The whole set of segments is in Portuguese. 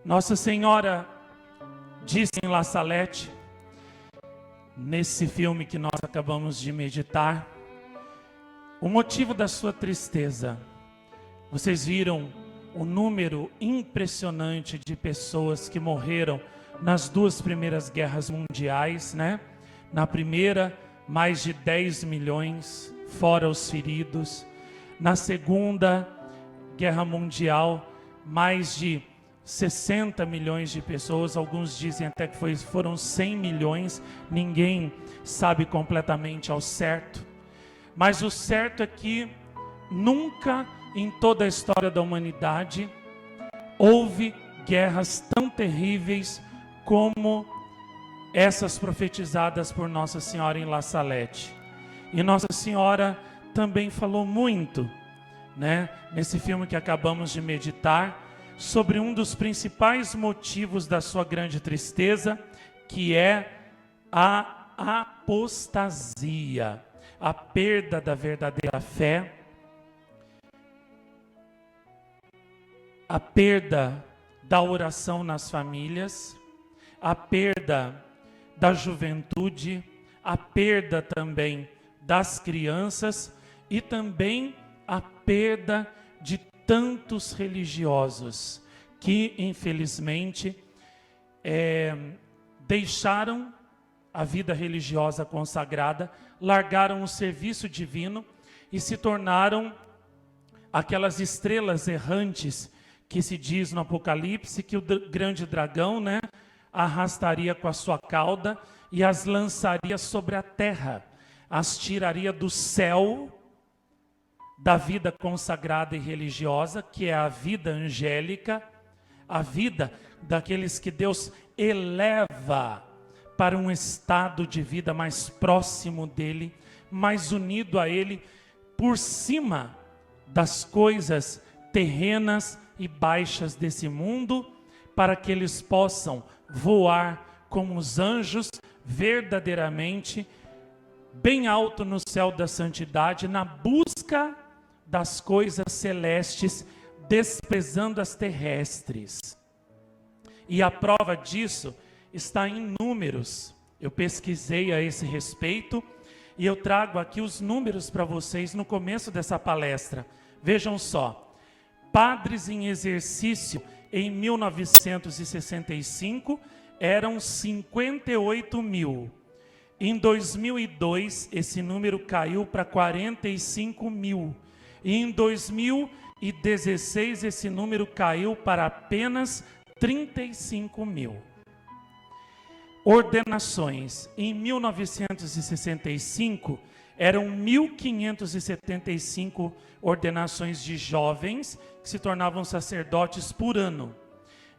Nossa Senhora disse em La Salette, nesse filme que nós acabamos de meditar, o motivo da sua tristeza. Vocês viram o número impressionante de pessoas que morreram nas duas primeiras guerras mundiais, né? Na primeira, mais de 10 milhões, fora os feridos. Na segunda guerra mundial, mais de 60 milhões de pessoas, alguns dizem até que foram 100 milhões, ninguém sabe completamente ao certo. Mas o certo é que nunca em toda a história da humanidade houve guerras tão terríveis como essas profetizadas por Nossa Senhora em La Salette. E Nossa Senhora também falou muito, né, nesse filme que acabamos de meditar, sobre um dos principais motivos da sua grande tristeza, que é a apostasia, a perda da verdadeira fé, a perda da oração nas famílias, a perda da juventude, a perda também das crianças e também a perda de tantos religiosos que, infelizmente, deixaram a vida religiosa consagrada, largaram o serviço divino e se tornaram aquelas estrelas errantes que se diz no Apocalipse que o grande dragão, né, arrastaria com a sua cauda e as lançaria sobre a terra, as tiraria do céu da vida consagrada e religiosa, que é a vida angélica, a vida daqueles que Deus eleva para um estado de vida mais próximo dele, mais unido a ele, por cima das coisas terrenas e baixas desse mundo, para que eles possam voar como os anjos, verdadeiramente bem alto no céu da santidade, na busca das coisas celestes, desprezando as terrestres. E a prova disso está em números. Eu pesquisei a esse respeito e eu trago aqui os números para vocês no começo dessa palestra. Vejam só, padres em exercício em 1965 eram 58 mil. Em 2002, esse número caiu para 45 mil. E em 2016, esse número caiu para apenas 35 mil. Ordenações. Em 1965, eram 1.575 ordenações de jovens que se tornavam sacerdotes por ano.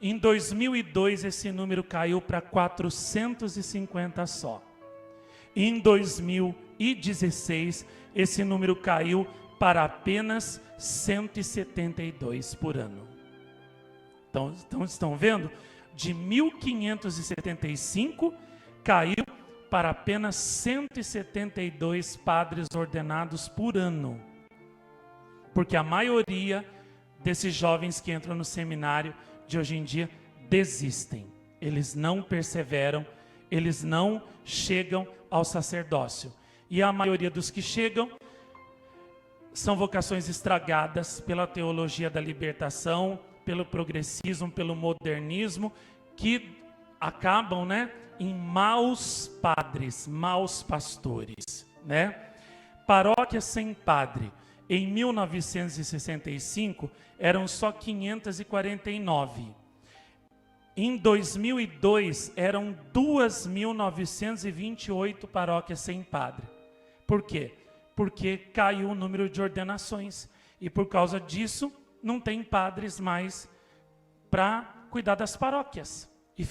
Em 2002, esse número caiu para 450 só. Em 2016, esse número caiu para apenas 172 por ano. Então estão vendo? De 1.575 caiu para apenas 172 padres ordenados por ano. Porque a maioria desses jovens que entram no seminário de hoje em dia desistem. Eles não perseveram, eles não chegam ao sacerdócio. E a maioria dos que chegam são vocações estragadas pela teologia da libertação, pelo progressismo, pelo modernismo, que acabam, né, em maus padres, maus pastores, né? Paróquias sem padre. Em 1965 eram só 549. Em 2002 eram 2.928 paróquias sem padre. Por quê? Porque caiu o número de ordenações e por causa disso não tem padres mais para cuidar das paróquias e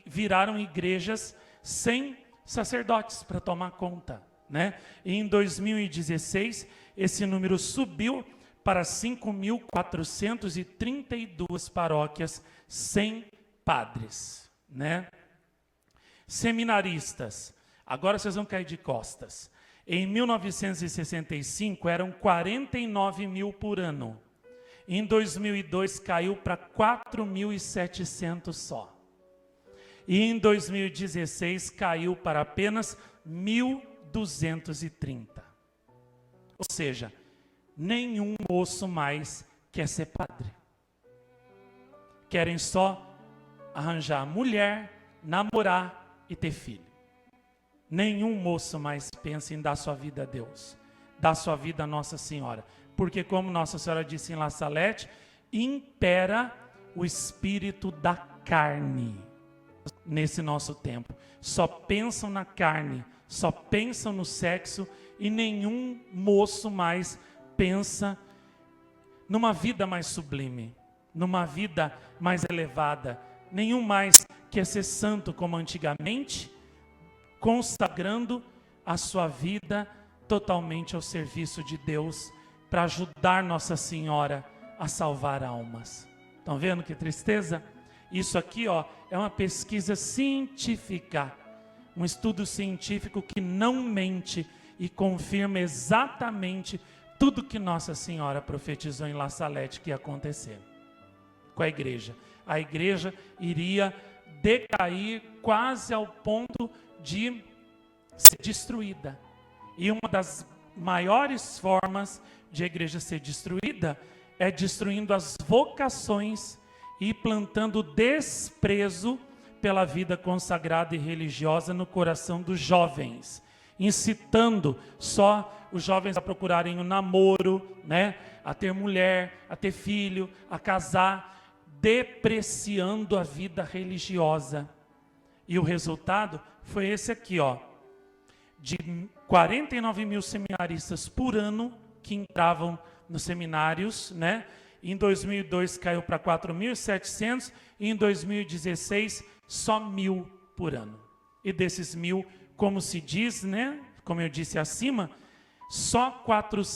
viraram igrejas sem sacerdotes para tomar conta, né? E em 2016 esse número subiu para 5.432 paróquias sem padres, né? Seminaristas, agora vocês vão cair de costas. Em 1965 eram 49 mil por ano. Em 2002 caiu para 4.700 só. E em 2016 caiu para apenas 1.230. Ou seja, nenhum moço mais quer ser padre. Querem só arranjar mulher, namorar e ter filho. Nenhum moço mais pensa em dar sua vida a Deus, dar sua vida a Nossa Senhora. Porque, como Nossa Senhora disse em La Salette, impera o espírito da carne nesse nosso tempo. Só pensam na carne, só pensam no sexo, e nenhum moço mais pensa numa vida mais sublime, numa vida mais elevada. Nenhum mais quer ser santo como antigamente, consagrando a sua vida totalmente ao serviço de Deus, para ajudar Nossa Senhora a salvar almas. Estão vendo que tristeza? Isso aqui, ó, é uma pesquisa científica, um estudo científico que não mente e confirma exatamente tudo que Nossa Senhora profetizou em La Salette que ia acontecer com a igreja. A igreja iria decair quase ao ponto de ser destruída. E uma das maiores formas de a igreja ser destruída é destruindo as vocações e plantando desprezo pela vida consagrada e religiosa no coração dos jovens, incitando só os jovens a procurarem o namoro, né, a ter mulher, a ter filho, a casar, depreciando a vida religiosa. E o resultado foi esse aqui, ó, de 49 mil seminaristas por ano que entravam nos seminários, né? Em 2002 caiu para 4.700 e em 2016 só 1.000 por ano. E desses 1.000, como se diz, né? Como eu disse acima, só 400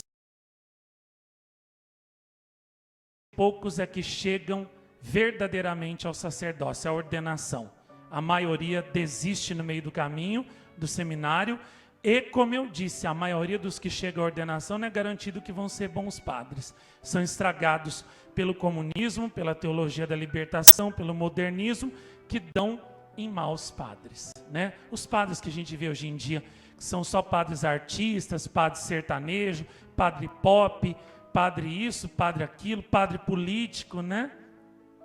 e poucos é que chegam verdadeiramente ao sacerdócio, à ordenação. A maioria desiste no meio do caminho do seminário. E, como eu disse, a maioria dos que chegam à ordenação não é garantido que vão ser bons padres. São estragados pelo comunismo, pela teologia da libertação, pelo modernismo, que dão em maus padres, né? Os padres que a gente vê hoje em dia, que são só padres artistas, padre sertanejo, padre pop, padre isso, padre aquilo, padre político, né?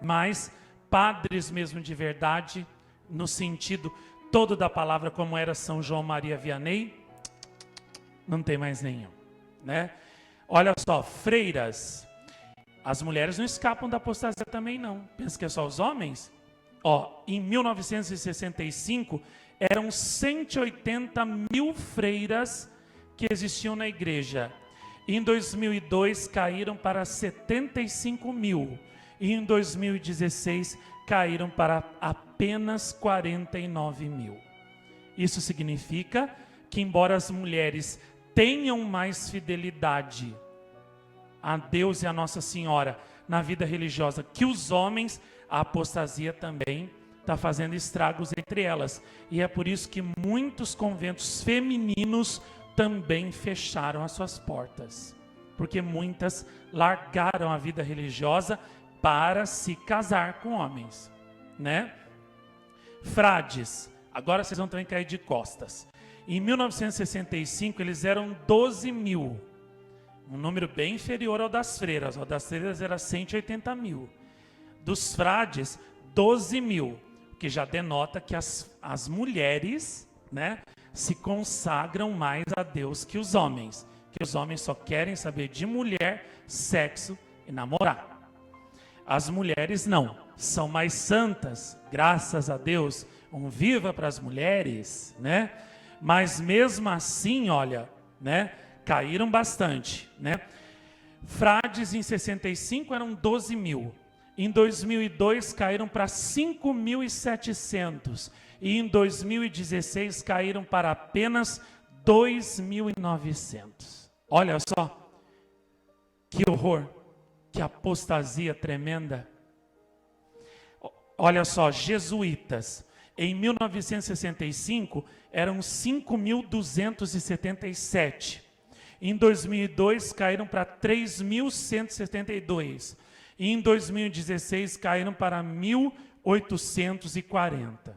Mas padres mesmo de verdade, no sentido todo da palavra, como era São João Maria Vianney, não tem mais nenhum, né? Olha só, freiras, as mulheres não escapam da apostasia também não, pensa que é só os homens? Ó, em 1965, eram 180 mil freiras que existiam na igreja, em 2002 caíram para 75 mil, e em 2016 caíram para apenas 49 mil. Isso significa que, embora as mulheres tenham mais fidelidade a Deus e a Nossa Senhora na vida religiosa que os homens, a apostasia também está fazendo estragos entre elas. E é por isso que muitos conventos femininos também fecharam as suas portas, porque muitas largaram a vida religiosa para se casar com homens, né? Frades, agora vocês vão também cair de costas. Em 1965 eles eram 12 mil, um número bem inferior ao das freiras. O das freiras era 180 mil. Dos frades, 12 mil, que já denota que as mulheres, né, se consagram mais a Deus que os homens só querem saber de mulher, sexo e namorar. As mulheres não, são mais santas, graças a Deus, um viva para as mulheres, né? Mas mesmo assim, olha, né, caíram bastante, né? Frades em 65 eram 12 mil, em 2002 caíram para 5.700 e em 2016 caíram para apenas 2.900. Olha só, que horror! Que apostasia tremenda. Olha só, jesuítas, em 1965 eram 5.277. Em 2002, caíram para 3.172. E em 2016, caíram para 1.840.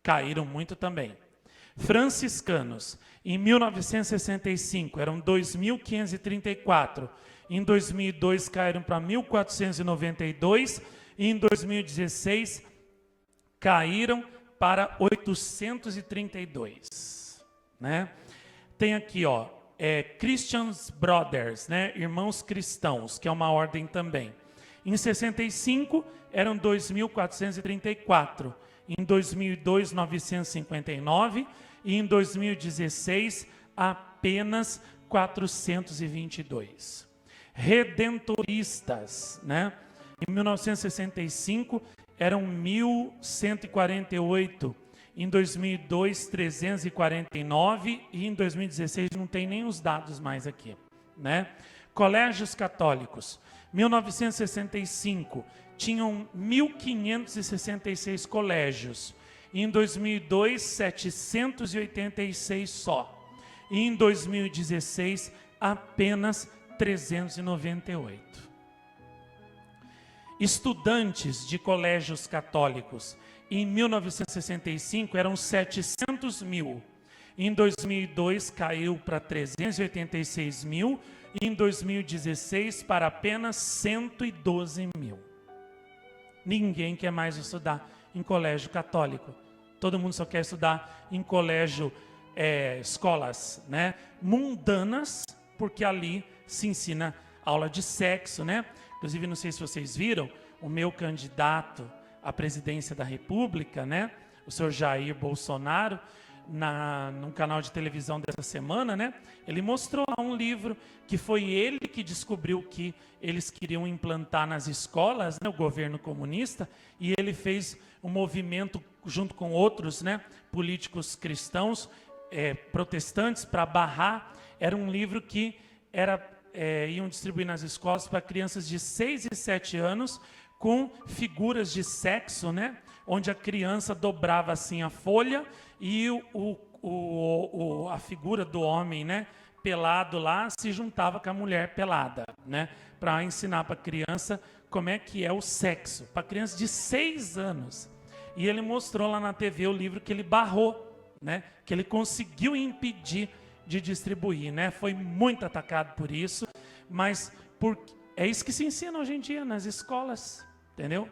Caíram muito também. Franciscanos, em 1965, eram 2.534. Em 2002, caíram para 1.492. E em 2016, caíram para 832. Né? Tem aqui, ó, Christians Brothers, né? Irmãos cristãos, que é uma ordem também. Em 65, eram 2.434. Em 2002, 959. E em 2016, apenas 422. Redentoristas, né? Em 1965, eram 1.148. Em 2002, 349. E em 2016, não tem nem os dados mais aqui, né? Colégios católicos. 1965, tinham 1.566 colégios. Em 2002, 786 só. E em 2016, apenas 398. Estudantes de colégios católicos. Em 1965, eram 700 mil. Em 2002, caiu para 386 mil. E em 2016, para apenas 112 mil. Ninguém quer mais estudar em colégio católico. Todo mundo só quer estudar em colégio, escolas, né, mundanas, porque ali se ensina aula de sexo, né? Inclusive, não sei se vocês viram, o meu candidato à presidência da República, né, o senhor Jair Bolsonaro, num canal de televisão dessa semana, né, ele mostrou lá um livro que foi ele que descobriu que eles queriam implantar nas escolas, né, o governo comunista, e ele fez um movimento junto com outros, né, políticos cristãos, protestantes, para barrar. Era um livro que iam distribuir nas escolas para crianças de 6 e 7 anos, com figuras de sexo, né, onde a criança dobrava assim a folha e a figura do homem, né, pelado lá, se juntava com a mulher pelada, né, para ensinar para a criança como é que é o sexo, para criança de 6 anos. E ele mostrou lá na TV o livro que ele barrou, né, que ele conseguiu impedir de distribuir, né, foi muito atacado por isso, mas é isso que se ensina hoje em dia nas escolas, entendeu?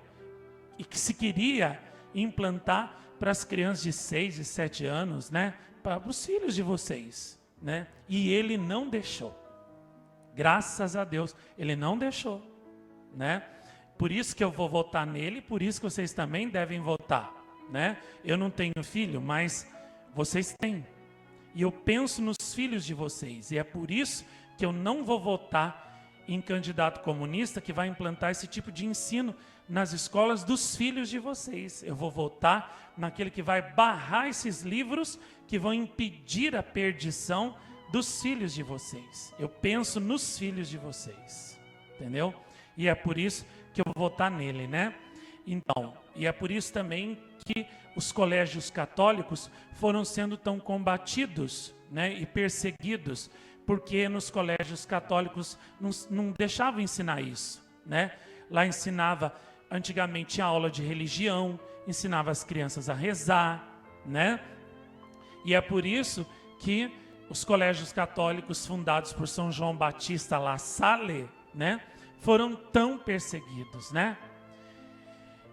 E que se queria implantar para as crianças de 6 e 7 anos, né? Para os filhos de vocês, né? E ele não deixou. Graças a Deus, ele não deixou, né? Por isso que eu vou votar nele, por isso que vocês também devem votar, né? Eu não tenho filho, mas vocês têm. E eu penso nos filhos de vocês, e é por isso que eu não vou votar em candidato comunista que vai implantar esse tipo de ensino nas escolas dos filhos de vocês. Eu vou votar naquele que vai barrar esses livros que vão impedir a perdição dos filhos de vocês. Eu penso nos filhos de vocês, entendeu? E é por isso que eu vou votar nele, né? Então, e é por isso também que os colégios católicos foram sendo tão combatidos, né, e perseguidos, porque nos colégios católicos não deixavam ensinar isso, né? Lá ensinava, antigamente tinha aula de religião, ensinava as crianças a rezar, né? E é por isso que os colégios católicos fundados por São João Batista La Salle, né, foram tão perseguidos, né?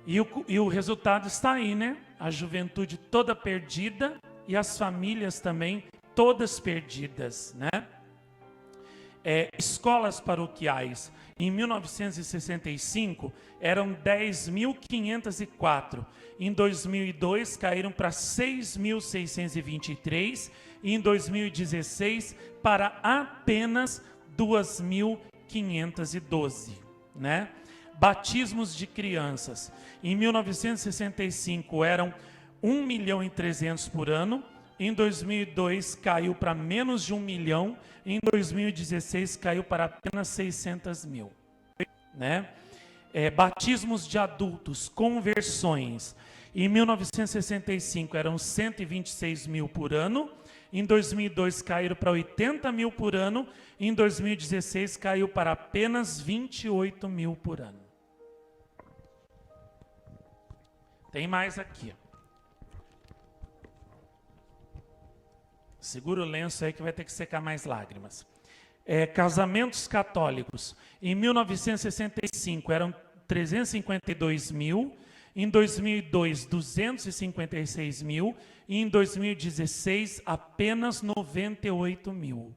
E o resultado está aí, né? A juventude toda perdida e as famílias também todas perdidas, né? Escolas paroquiais, em 1965, eram 10.504. Em 2002, caíram para 6.623. E em 2016, para apenas 2.512, né? Batismos de crianças. Em 1965, eram 1.300.000 por ano. Em 2002 caiu para menos de 1 milhão, em 2016 caiu para apenas 600.000, né? Batismos de adultos, conversões, em 1965 eram 126.000 por ano, Em 2002 caíram para 80 mil por ano. Em 2016 caiu para apenas 28 mil por ano. Tem mais aqui. Segura o lenço aí que vai ter que secar mais lágrimas. Casamentos católicos. Em 1965 eram 352 mil. Em 2002, 256 mil. E em 2016, apenas 98 mil.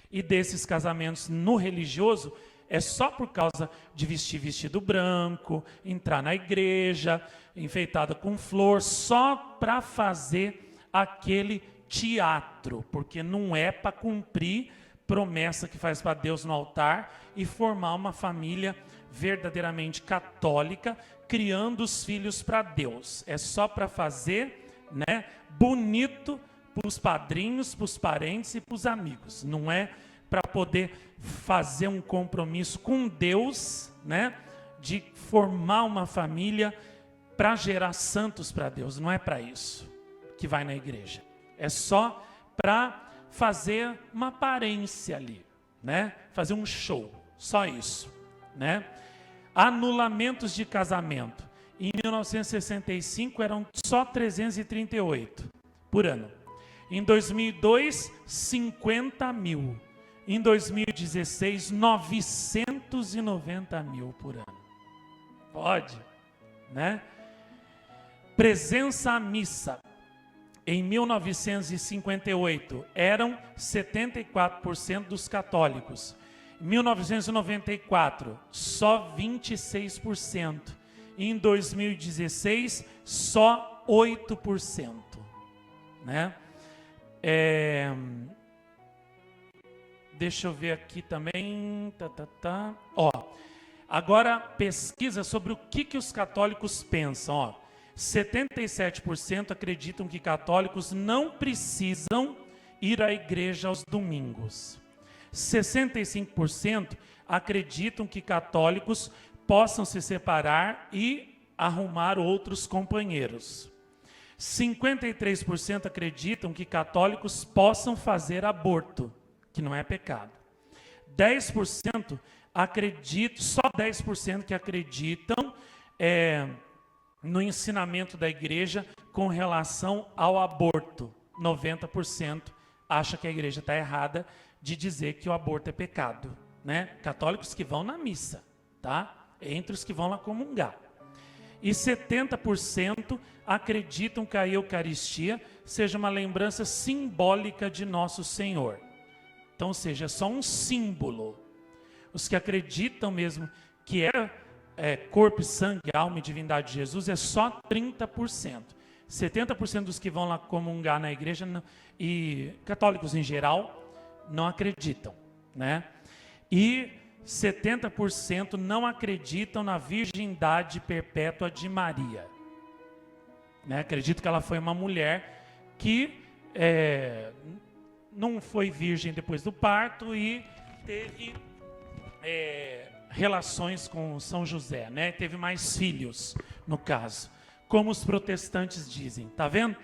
E desses casamentos no religioso, é só por causa de vestir vestido branco, entrar na igreja, enfeitada com flor, só para fazer aquele teatro, porque não é para cumprir promessa que faz para Deus no altar e formar uma família verdadeiramente católica, criando os filhos para Deus. É só para fazer, né, bonito para os padrinhos, para os parentes e para os amigos. Não é para poder fazer um compromisso com Deus, né, de formar uma família para gerar santos para Deus. Não é para isso que vai na igreja. É só para fazer uma aparência ali, né? Fazer um show, só isso, né? Anulamentos de casamento. Em 1965 eram só 338 por ano. Em 2002, 50 mil. Em 2016, 990 mil por ano. Pode, né? Presença à missa. Em 1958, eram 74% dos católicos. Em 1994, só 26%. Em 2016, só 8%. Né? Deixa eu ver aqui também. Agora, pesquisa sobre o que os católicos pensam. 77% acreditam que católicos não precisam ir à igreja aos domingos. 65% acreditam que católicos possam se separar e arrumar outros companheiros. 53% acreditam que católicos possam fazer aborto, que não é pecado. 10% acreditam, só 10% que acreditam no ensinamento da igreja com relação ao aborto. 90% acha que a igreja está errada de dizer que o aborto é pecado, né? Católicos que vão na missa, tá? Entre os que vão lá comungar. E 70% acreditam que a Eucaristia seja uma lembrança simbólica de Nosso Senhor. Então, ou seja, é só um símbolo. Os que acreditam mesmo que corpo, sangue, alma e divindade de Jesus é só 30%. 70% dos que vão lá comungar na igreja e católicos em geral não acreditam, né? E 70% não acreditam na virgindade perpétua de Maria, né? Acredito que ela foi uma mulher que não foi virgem depois do parto e teve relações com São José, né? Teve mais filhos, no caso. Como os protestantes dizem, tá vendo?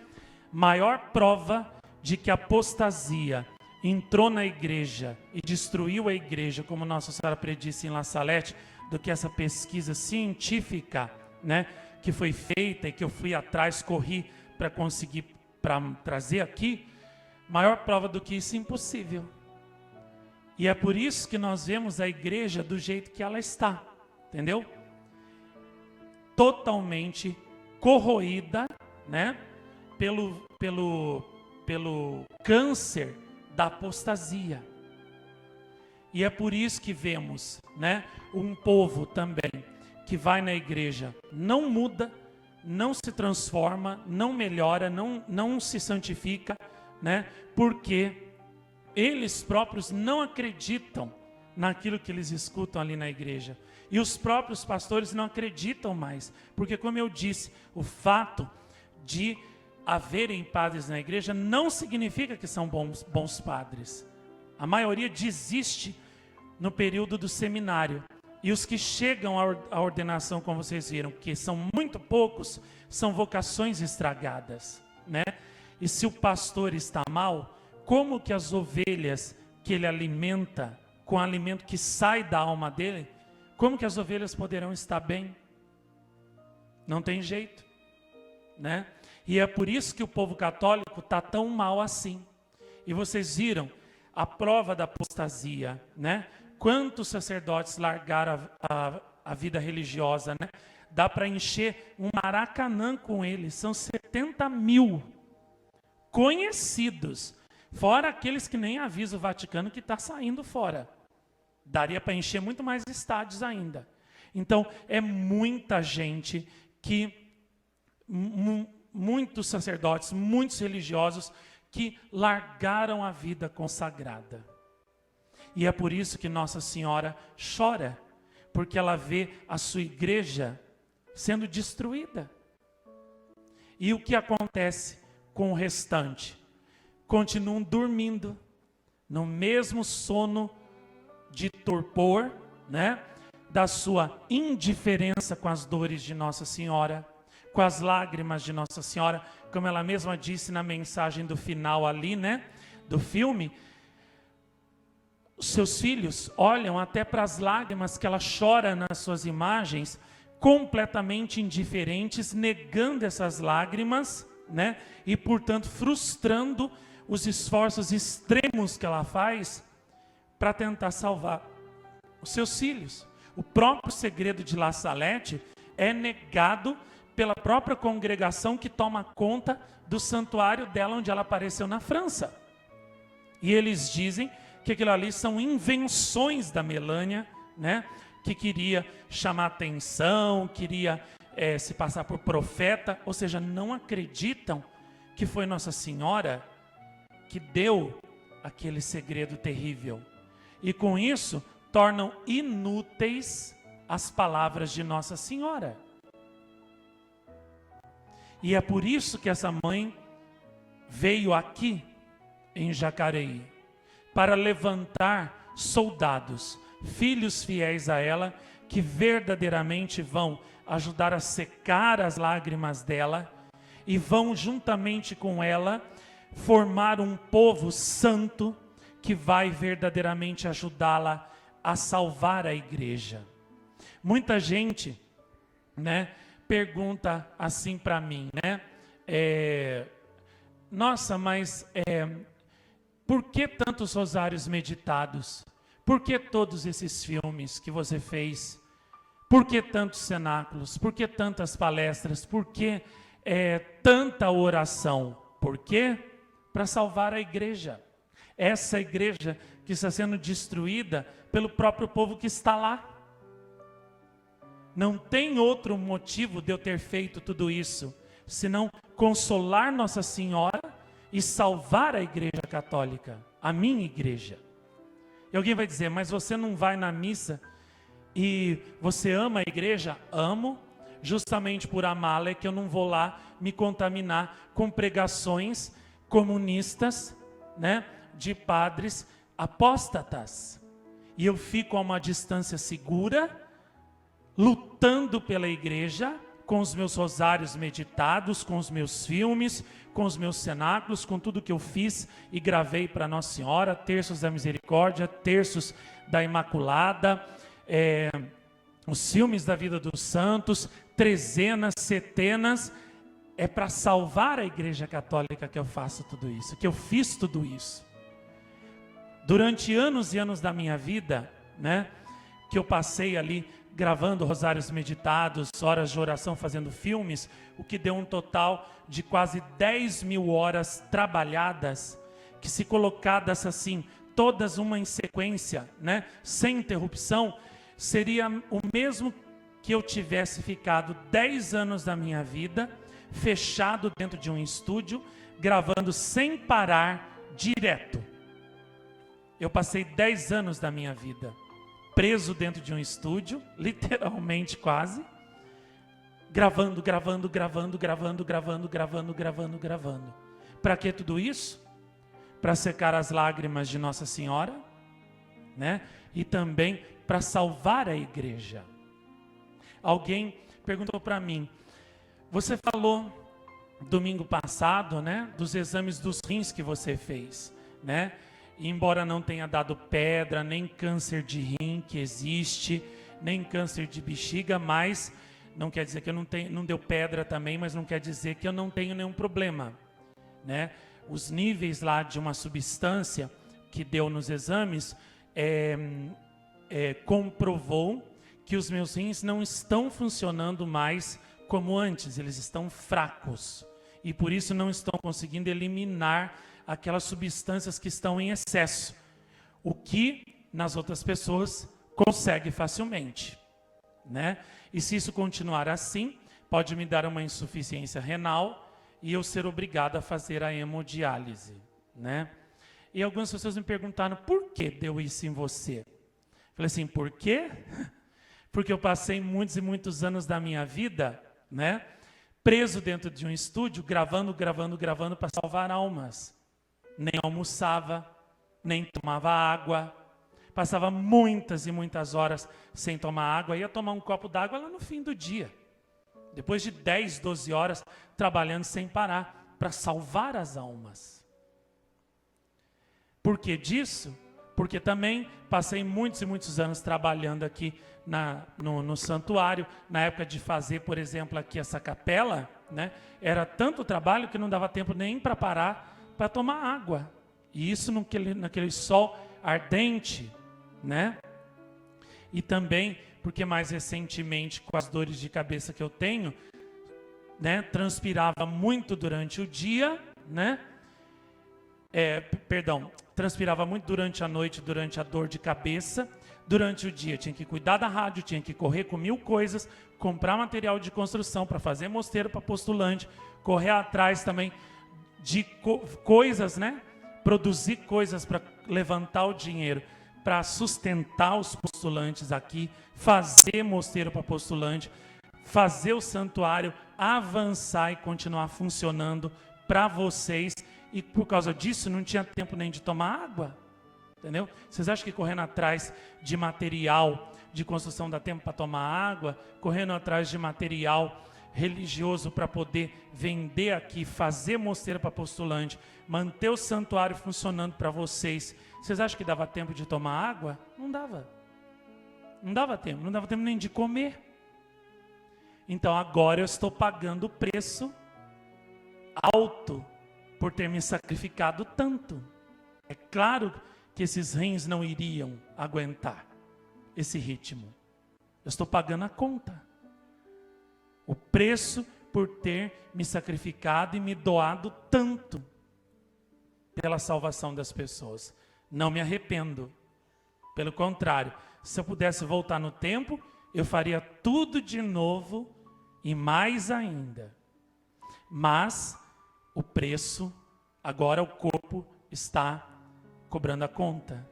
Maior prova de que a apostasia entrou na igreja e destruiu a igreja, como Nossa Senhora predisse em La Salette, do que essa pesquisa científica, né, que foi feita e que eu fui atrás, corri para conseguir trazer aqui. Maior prova do que isso é impossível. E é por isso que nós vemos a igreja do jeito que ela está, entendeu? Totalmente corroída, né, pelo câncer da apostasia. E é por isso que vemos, né, um povo também que vai na igreja, não muda, não se transforma, não melhora, não se santifica, né, porque eles próprios não acreditam naquilo que eles escutam ali na igreja. E os próprios pastores não acreditam mais. Porque, como eu disse, o fato de haverem padres na igreja não significa que são bons padres. A maioria desiste no período do seminário. E os que chegam à ordenação, como vocês viram, que são muito poucos, são vocações estragadas, né? E se o pastor está mal, como que as ovelhas que ele alimenta, com o alimento que sai da alma dele, como que as ovelhas poderão estar bem? Não tem jeito, né? E é por isso que o povo católico está tão mal assim. E vocês viram a prova da apostasia, né? Quantos sacerdotes largaram a vida religiosa, né? Dá para encher um Maracanã com eles, são 70 mil conhecidos, fora aqueles que nem avisa o Vaticano que está saindo fora. Daria para encher muito mais estádios ainda. Então, é muita gente que, muitos sacerdotes, muitos religiosos que largaram a vida consagrada. E é por isso que Nossa Senhora chora, porque ela vê a sua igreja sendo destruída. E o que acontece com o restante? Continuam dormindo no mesmo sono de torpor, né? Da sua indiferença com as dores de Nossa Senhora, com as lágrimas de Nossa Senhora, como ela mesma disse na mensagem do final ali, né? Do filme. Os seus filhos olham até para as lágrimas que ela chora nas suas imagens, completamente indiferentes, negando essas lágrimas, né? E portanto frustrando os esforços extremos que ela faz para tentar salvar os seus filhos. O próprio segredo de La Salette é negado pela própria congregação que toma conta do santuário dela, onde ela apareceu na França. E eles dizem que aquilo ali são invenções da Melânia, né? Que queria chamar atenção, queria se passar por profeta, ou seja, não acreditam que foi Nossa Senhora que deu aquele segredo terrível. E com isso, tornam inúteis as palavras de Nossa Senhora. E é por isso que essa mãe veio aqui em Jacareí, para levantar soldados, filhos fiéis a ela, que verdadeiramente vão ajudar a secar as lágrimas dela e vão juntamente com ela formar um povo santo que vai verdadeiramente ajudá-la a salvar a igreja. Muita gente, né, pergunta assim para mim, né? Nossa, mas por que tantos rosários meditados? Por que todos esses filmes que você fez? Por que tantos cenáculos? Por que tantas palestras? Por que tanta oração? Por quê? Para salvar a igreja. Essa igreja que está sendo destruída pelo próprio povo que está lá. Não tem outro motivo de eu ter feito tudo isso, senão consolar Nossa Senhora e salvar a igreja católica, a minha igreja. E alguém vai dizer, mas você não vai na missa e você ama a igreja? Amo, justamente por amá-la é que eu não vou lá me contaminar com pregações comunistas, né, de padres apóstatas. E eu fico a uma distância segura, lutando pela igreja, com os meus rosários meditados, com os meus filmes, com os meus cenáculos, com tudo que eu fiz e gravei para Nossa Senhora, terços da misericórdia, terços da Imaculada, os filmes da vida dos santos, trezenas, setenas. É para salvar a igreja católica que eu faço tudo isso, que eu fiz tudo isso. Durante anos e anos da minha vida, né, que eu passei ali gravando rosários meditados, horas de oração, fazendo filmes, o que deu um total de quase 10 mil horas trabalhadas, que se colocadas assim, todas uma em sequência, né, sem interrupção, seria o mesmo que eu tivesse ficado 10 anos da minha vida, fechado dentro de um estúdio, gravando sem parar, direto. Eu passei 10 anos da minha vida preso dentro de um estúdio, literalmente quase, gravando. Para que tudo isso? Para secar as lágrimas de Nossa Senhora, né? E também para salvar a igreja. Alguém perguntou para mim, você falou domingo passado, né, dos exames dos rins que você fez. né? E embora não tenha dado pedra, nem câncer de rim que existe, nem câncer de bexiga, mas não quer dizer que eu não deu pedra também, mas não quer dizer que eu não tenho nenhum problema, né? Os níveis lá de uma substância que deu nos exames comprovou que os meus rins não estão funcionando mais como antes, eles estão fracos e por isso não estão conseguindo eliminar aquelas substâncias que estão em excesso, o que nas outras pessoas consegue facilmente, né? E se isso continuar assim, pode me dar uma insuficiência renal e eu ser obrigado a fazer a hemodiálise, né? E algumas pessoas me perguntaram, por que deu isso em você? Falei assim, por quê? Porque eu passei muitos e muitos anos da minha vida, né, preso dentro de um estúdio, gravando para salvar almas. Nem almoçava, nem tomava água, passava muitas e muitas horas sem tomar água, ia tomar um copo d'água lá no fim do dia. Depois de 10, 12 horas trabalhando sem parar, para salvar as almas. Por que disso? Porque também passei muitos e muitos anos trabalhando aqui no santuário, na época de fazer, por exemplo, aqui essa capela, né? Era tanto trabalho que não dava tempo nem para parar para tomar água. E isso naquele sol ardente, né? E também porque mais recentemente, com as dores de cabeça que eu tenho, né, transpirava muito durante o dia, né? Transpirava muito durante a noite, durante a dor de cabeça. Durante o dia tinha que cuidar da rádio, tinha que correr com 1000 coisas, comprar material de construção para fazer mosteiro para postulante, correr atrás também de coisas, né? Produzir coisas para levantar o dinheiro, para sustentar os postulantes aqui, fazer mosteiro para postulante, fazer o santuário avançar e continuar funcionando para vocês. E por causa disso não tinha tempo nem de tomar água, entendeu? Vocês acham que correndo atrás de material de construção dá tempo para tomar água? Correndo atrás de material religioso para poder vender aqui, fazer mosteiro para postulante, manter o santuário funcionando para vocês, vocês acham que dava tempo de tomar água? Não dava. Não dava tempo nem de comer. Então agora eu estou pagando o preço alto por ter me sacrificado tanto. É claro que esses rins não iriam aguentar esse ritmo. Eu estou pagando a conta. O preço por ter me sacrificado e me doado tanto pela salvação das pessoas. Não me arrependo. Pelo contrário, se eu pudesse voltar no tempo, eu faria tudo de novo e mais ainda. Mas o preço, agora o corpo está cobrando a conta.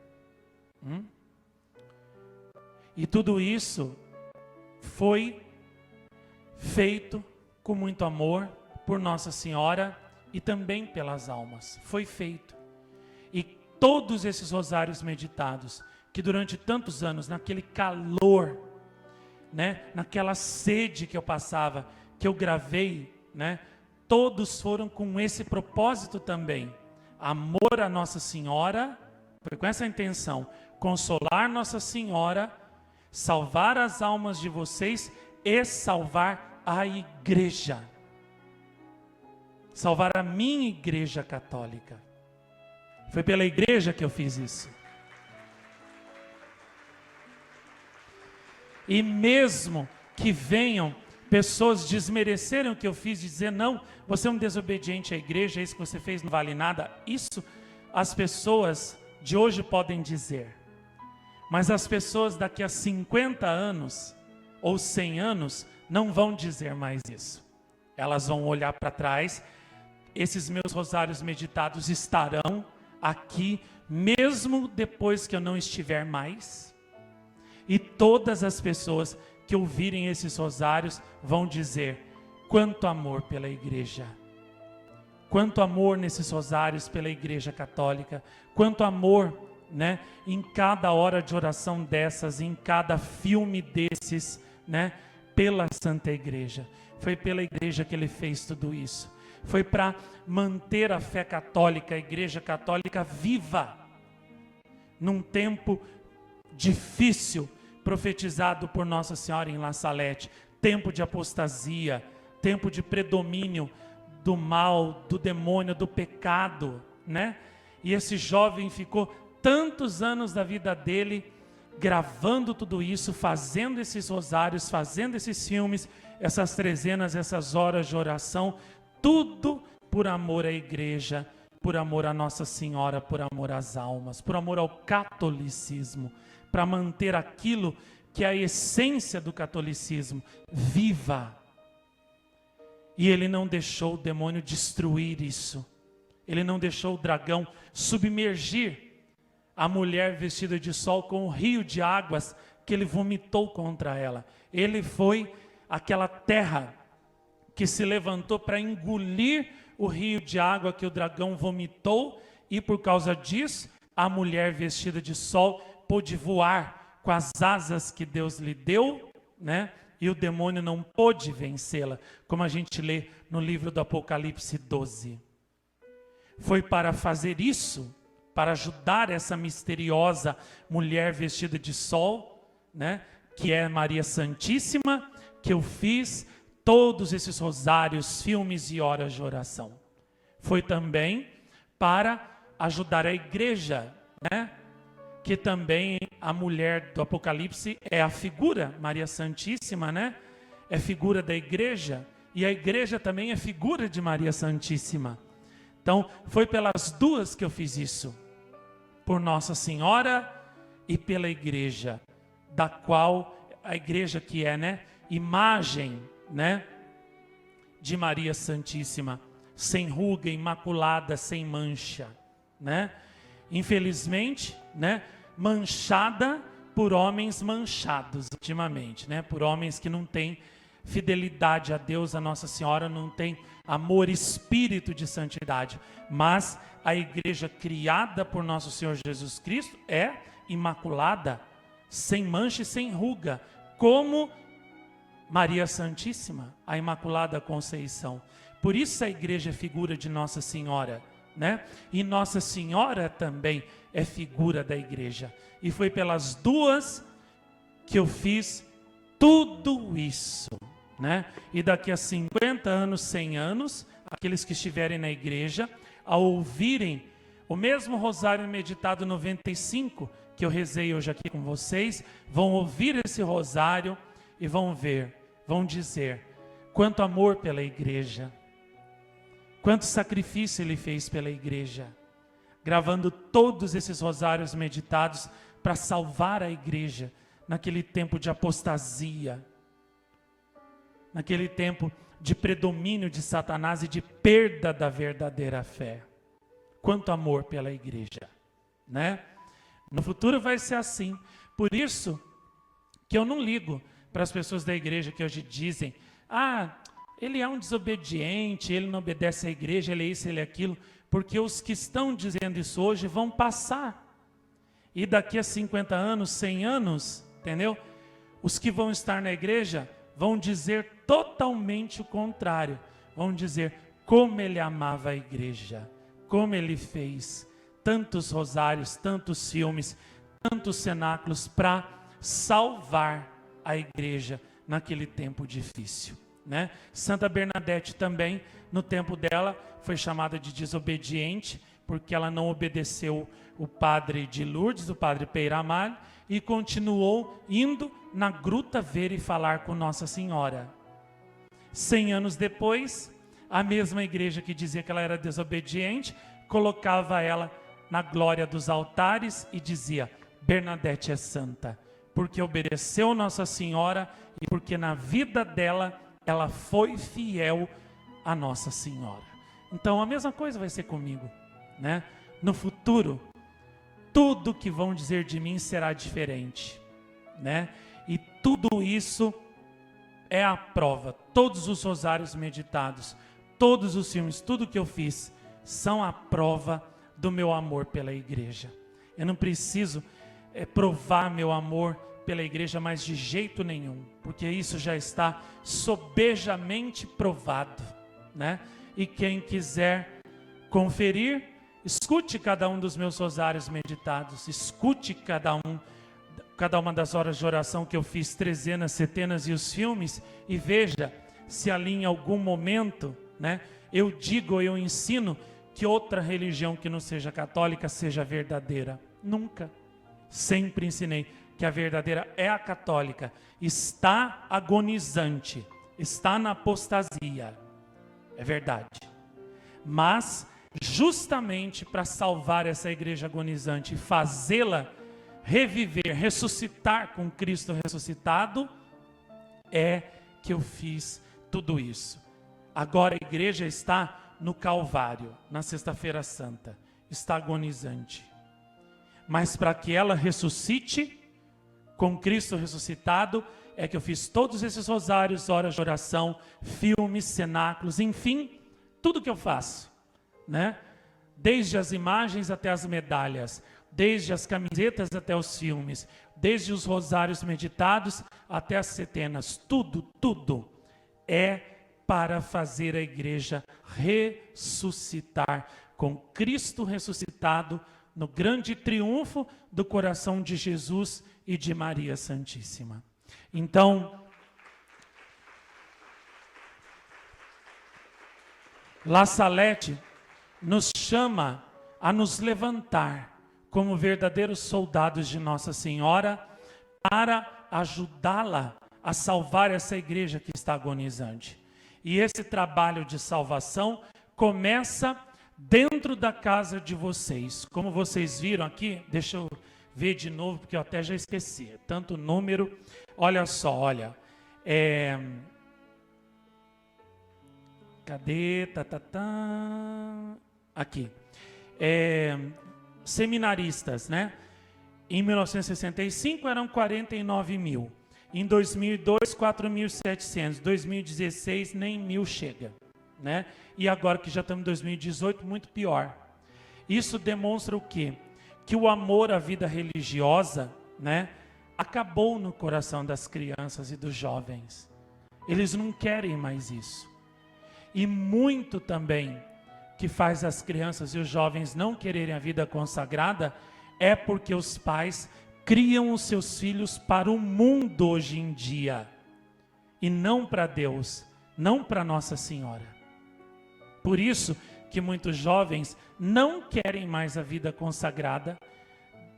E tudo isso foi feito com muito amor por Nossa Senhora e também pelas almas. Foi feito. E todos esses rosários meditados, que durante tantos anos, naquele calor, né, naquela sede que eu passava, que eu gravei, né, todos foram com esse propósito também. Amor a Nossa Senhora, foi com essa intenção, consolar Nossa Senhora, salvar as almas de vocês e salvar a igreja. Salvar a minha igreja católica. Foi pela igreja que eu fiz isso. E mesmo que venham pessoas desmerecerem o que eu fiz, dizer, não, você é um desobediente à igreja, isso que você fez não vale nada. Isso as pessoas de hoje podem dizer. Mas as pessoas daqui a 50 anos ou 100 anos não vão dizer mais isso. Elas vão olhar para trás, esses meus rosários meditados estarão aqui, mesmo depois que eu não estiver mais. E todas as pessoas que ouvirem esses rosários vão dizer, quanto amor pela igreja. Quanto amor nesses rosários pela igreja católica. Quanto amor, né, em cada hora de oração dessas, em cada filme desses, né, pela Santa Igreja. Foi pela igreja que ele fez tudo isso. foi para manter a fé católica, a Igreja Católica viva, num tempo difícil, profetizado por Nossa Senhora em La Salette, tempo de apostasia, tempo de predomínio do mal, do demônio, do pecado, né? E esse jovem ficou tantos anos da vida dele gravando tudo isso, fazendo esses rosários, fazendo esses filmes, essas trezenas, essas horas de oração, tudo por amor à igreja, por amor a Nossa Senhora, por amor às almas, por amor ao catolicismo, para manter aquilo que é a essência do catolicismo viva. E ele não deixou o demônio destruir isso. Ele não deixou o dragão submergir a mulher vestida de sol com o rio de águas que ele vomitou contra ela. Ele foi aquela terra que se levantou para engolir o rio de água que o dragão vomitou, e por causa disso, a mulher vestida de sol pôde voar com as asas que Deus lhe deu, né? E o demônio não pôde vencê-la, como a gente lê no livro do Apocalipse 12. Foi para fazer isso, para ajudar essa misteriosa mulher vestida de sol, né, que é Maria Santíssima, que eu fiz todos esses rosários, filmes e horas de oração. Foi também para ajudar a igreja, né, que também a mulher do Apocalipse é a figura, Maria Santíssima, né, é figura da igreja, e a igreja também é figura de Maria Santíssima. Então, foi pelas duas que eu fiz isso. Por Nossa Senhora e pela igreja, da qual a igreja que é, né, imagem, né, de Maria Santíssima, sem ruga, imaculada, sem mancha, né? Infelizmente, né, manchada por homens manchados ultimamente, né? Por homens que não têm fidelidade a Deus, a Nossa Senhora, não tem amor, espírito de santidade. Mas a igreja criada por nosso Senhor Jesus Cristo é imaculada, sem mancha e sem ruga, como Maria Santíssima, a Imaculada Conceição. Por isso a igreja é figura de Nossa Senhora, né? E Nossa Senhora também é figura da igreja. E foi pelas duas que eu fiz tudo isso, né? E daqui a 50 anos, 100 anos, aqueles que estiverem na igreja, ao ouvirem o mesmo rosário meditado 95, que eu rezei hoje aqui com vocês, vão ouvir esse rosário e vão ver, vão dizer, quanto amor pela igreja, quanto sacrifício ele fez pela igreja, gravando todos esses rosários meditados para salvar a igreja naquele tempo de apostasia, naquele tempo de predomínio de Satanás e de perda da verdadeira fé. Quanto amor pela igreja, né? No futuro vai ser assim. Por isso que eu não ligo para as pessoas da igreja que hoje dizem, ele é um desobediente, ele não obedece à igreja, ele é isso, ele é aquilo, porque os que estão dizendo isso hoje vão passar. E daqui a 50 anos, 100 anos, entendeu? Os que vão estar na igreja vão dizer totalmente o contrário. Vão dizer como ele amava a igreja, como ele fez tantos rosários, tantos filmes, tantos cenáculos para salvar a igreja naquele tempo difícil, né? Santa Bernadette também, no tempo dela, foi chamada de desobediente, porque ela não obedeceu o padre de Lourdes, o padre Peyramalho, e continuou indo na gruta ver e falar com Nossa Senhora. 100 anos depois, a mesma igreja que dizia que ela era desobediente, colocava ela na glória dos altares e dizia, Bernadette é santa, porque obedeceu Nossa Senhora e porque na vida dela, ela foi fiel a Nossa Senhora. Então a mesma coisa vai ser comigo, né? No futuro, tudo que vão dizer de mim será diferente, né? E tudo isso é a prova. Todos os rosários meditados, todos os filmes, tudo que eu fiz, são a prova do meu amor pela igreja. Eu não preciso provar meu amor pela igreja mais de jeito nenhum, porque isso já está sobejamente provado, né? e quem quiser conferir, escute cada um dos meus rosários meditados, escute cada uma das horas de oração que eu fiz, trezenas, setenas e os filmes, e veja se ali em algum momento, né, eu digo, eu ensino que outra religião que não seja católica seja verdadeira. Nunca. Sempre ensinei que a verdadeira é a católica. Está agonizante, está na apostasia. É verdade. Mas, justamente para salvar essa igreja agonizante e fazê-la reviver, ressuscitar com Cristo ressuscitado, é que eu fiz tudo isso. Agora a igreja está no Calvário, na Sexta-feira Santa, está agonizante. Mas para que ela ressuscite com Cristo ressuscitado, é que eu fiz todos esses rosários, horas de oração, filmes, cenáculos, enfim, tudo que eu faço, né? Desde as imagens até as medalhas, desde as camisetas até os filmes, desde os rosários meditados até as setenas, tudo é para fazer a igreja ressuscitar com Cristo ressuscitado no grande triunfo do coração de Jesus e de Maria Santíssima. Então, La Salette nos chama a nos levantar como verdadeiros soldados de Nossa Senhora para ajudá-la a salvar essa igreja que está agonizante. E esse trabalho de salvação começa dentro da casa de vocês. Como vocês viram aqui, deixa eu ver de novo, porque eu até já esqueci. Tanto número, olha só, olha. Cadê? Aqui. Seminaristas, né? Em 1965 eram 49 mil. Em 2002, 4.700. 2016, nem 1.000 chega, né? E agora que já estamos em 2018, muito pior. Isso demonstra o quê? Que o amor à vida religiosa, né, acabou no coração das crianças e dos jovens. Eles não querem mais isso. E muito também que faz as crianças e os jovens não quererem a vida consagrada é porque os pais criam os seus filhos para o mundo hoje em dia e não para Deus, não para Nossa Senhora. Por isso que muitos jovens não querem mais a vida consagrada,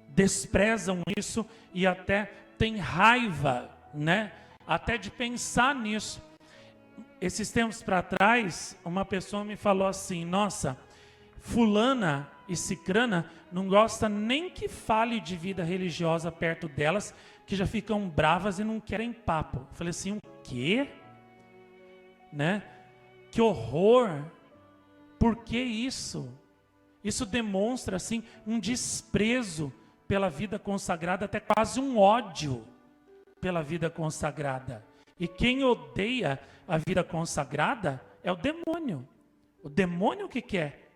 desprezam isso e até têm raiva, né? Até de pensar nisso. Esses tempos para trás, uma pessoa me falou assim: nossa, fulana e cicrana não gosta nem que fale de vida religiosa perto delas, que já ficam bravas e não querem papo. Eu falei assim, o quê? Né? Que horror! Por que isso? Isso demonstra assim um desprezo pela vida consagrada, até quase um ódio pela vida consagrada. E quem odeia a vida consagrada é o demônio. O demônio que quer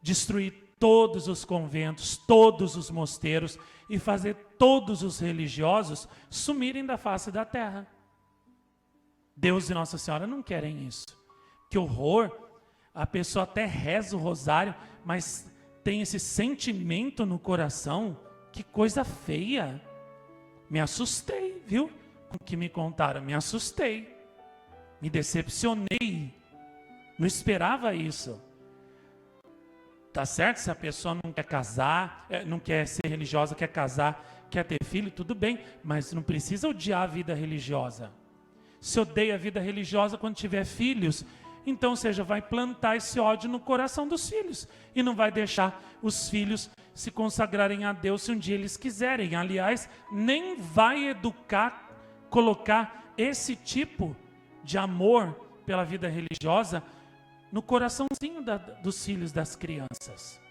destruir todos os conventos, todos os mosteiros e fazer todos os religiosos sumirem da face da terra. Deus e Nossa Senhora não querem isso. Que horror! A pessoa até reza o rosário, mas tem esse sentimento no coração. Que coisa feia. Me assustei, viu? Com o que me contaram, me assustei. Me decepcionei. Não esperava isso. Tá certo? Se a pessoa não quer casar, não quer ser religiosa, quer casar, quer ter filho, tudo bem. Mas não precisa odiar a vida religiosa. Se odeia a vida religiosa quando tiver filhos, então, ou seja, vai plantar esse ódio no coração dos filhos. E não vai deixar os filhos se consagrarem a Deus se um dia eles quiserem. Aliás, nem vai educar, colocar esse tipo de amor pela vida religiosa no coraçãozinho dos filhos das crianças.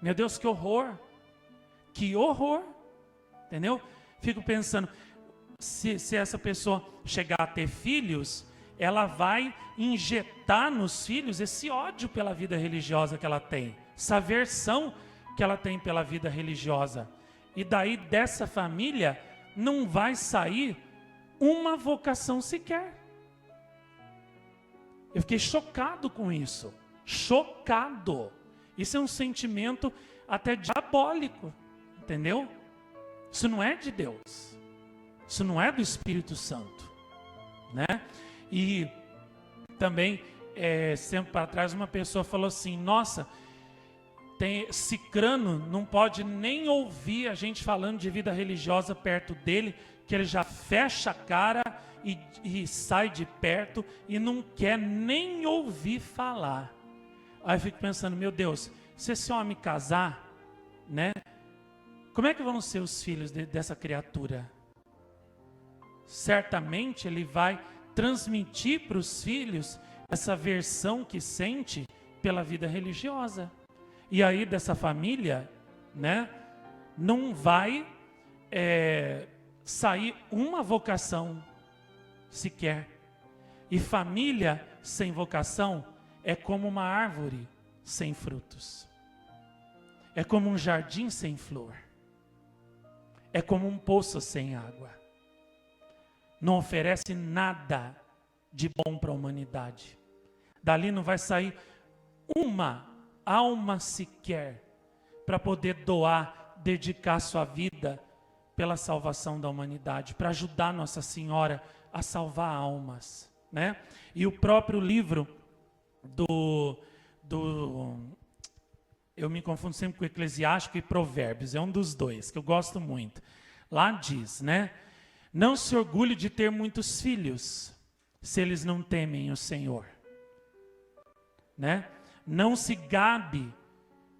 Meu Deus, que horror! Que horror! Entendeu? Fico pensando, se essa pessoa chegar a ter filhos, ela vai injetar nos filhos esse ódio pela vida religiosa que ela tem, essa aversão que ela tem pela vida religiosa. E daí dessa família não vai sair uma vocação sequer. Eu fiquei chocado com isso. Chocado. Isso é um sentimento até diabólico, entendeu? Isso não é de Deus. Isso não é do Espírito Santo, né? E também, sempre para trás, uma pessoa falou assim: nossa, cicrano não pode nem ouvir a gente falando de vida religiosa perto dele, que ele já fecha a cara e sai de perto e não quer nem ouvir falar. Aí eu fico pensando, meu Deus, se esse homem casar, né? Como é que vão ser os filhos dessa criatura? Certamente ele vai transmitir para os filhos essa aversão que sente pela vida religiosa. E aí dessa família, né, não vai sair uma vocação sequer. E família sem vocação é como uma árvore sem frutos. É como um jardim sem flor. É como um poço sem água. Não oferece nada de bom para a humanidade. Dali não vai sair uma alma sequer para poder doar, dedicar sua vida pela salvação da humanidade, para ajudar Nossa Senhora a salvar almas, né? E o próprio livro eu me confundo sempre com Eclesiástico e Provérbios, é um dos dois, que eu gosto muito. Lá diz, né? Não se orgulhe de ter muitos filhos, se eles não temem o Senhor, né? Não se gabe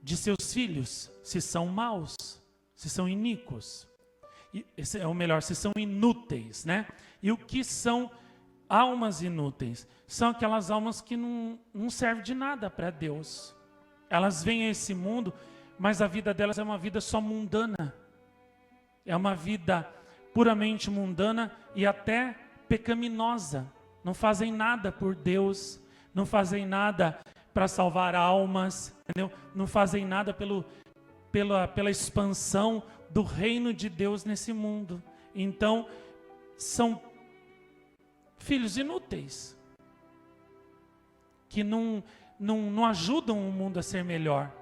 de seus filhos, se são maus, se são iníquos. Ou melhor, se são inúteis, né? E o que são almas inúteis? São aquelas almas que não servem de nada para Deus. Elas vêm a esse mundo, mas a vida delas é uma vida só mundana. É uma vida puramente mundana e até pecaminosa. Não fazem nada por Deus, não fazem nada para salvar almas, entendeu? Não fazem nada pela expansão do reino de Deus nesse mundo. Então, são filhos inúteis, que não ajudam o mundo a ser melhor,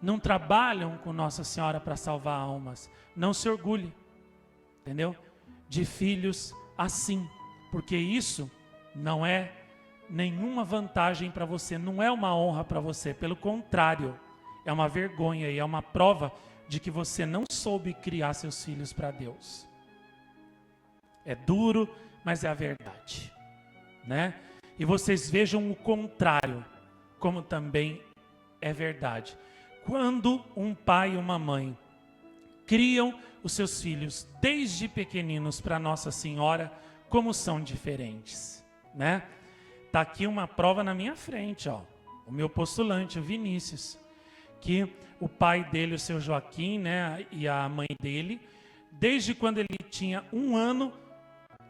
não trabalham com Nossa Senhora para salvar almas. Não se orgulhe, entendeu? De filhos assim, porque isso não é nenhuma vantagem para você, não é uma honra para você, pelo contrário, é uma vergonha e é uma prova de que você não soube criar seus filhos para Deus. É duro, mas é a verdade, né? E vocês vejam o contrário, como também é verdade. Quando um pai e uma mãe criam os seus filhos desde pequeninos para Nossa Senhora, como são diferentes, né? Tá aqui uma prova na minha frente, ó. O meu postulante, o Vinícius, que o pai dele, o seu Joaquim, né, e a mãe dele, desde quando ele tinha 1 ano,